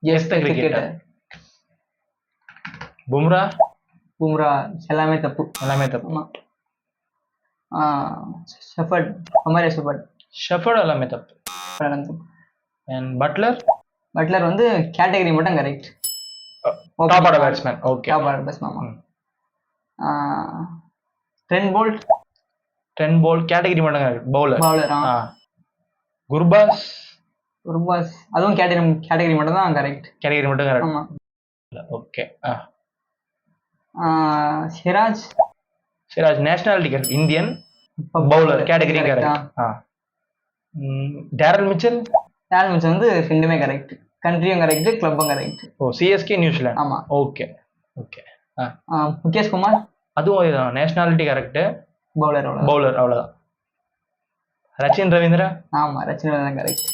Guess the cricketer. Bumrah Bumrah எல்லாமே தப்பு. எல்லாமே தப்பு. ஆமா. ஷெஃபர்ட் அமரே ஷெஃபர்ட் எல்லாமே தப்பு. அண்ட் பட்லர் வந்து கேட்டகரி மட்டும் correct. Top order batsman. Okay. Top order batsman. ஆமா. ட்ரெண்ட் போல்ட் கேட்டகரி மட்டும் கரெக்ட். பவுலர். குர்பாஸ் அதுவும் கேட்டகரி மட்டும் தான் கரெக்ட். கேட்டகரி மட்டும் கரெக்ட். ஆமா. Okay. Siraj nationality correct. Indian bowler category correct. Daryl Mitchell வந்து ரெண்டுமே கரெக்ட். கண்ட்ரியும் கரெக்ட், கிளப்பும் கரெக்ட். CSK New Zealand. ஆமா. ஓகே. முகேஷ் குமார் அதுவும் நேஷனாலிட்டி கரெக்ட். பவுலர் அவ்வளவுதான். ரச்சின் ரவீந்திரா. ஆமா, ரச்சின் ரவீந்திரா கரெக்ட்.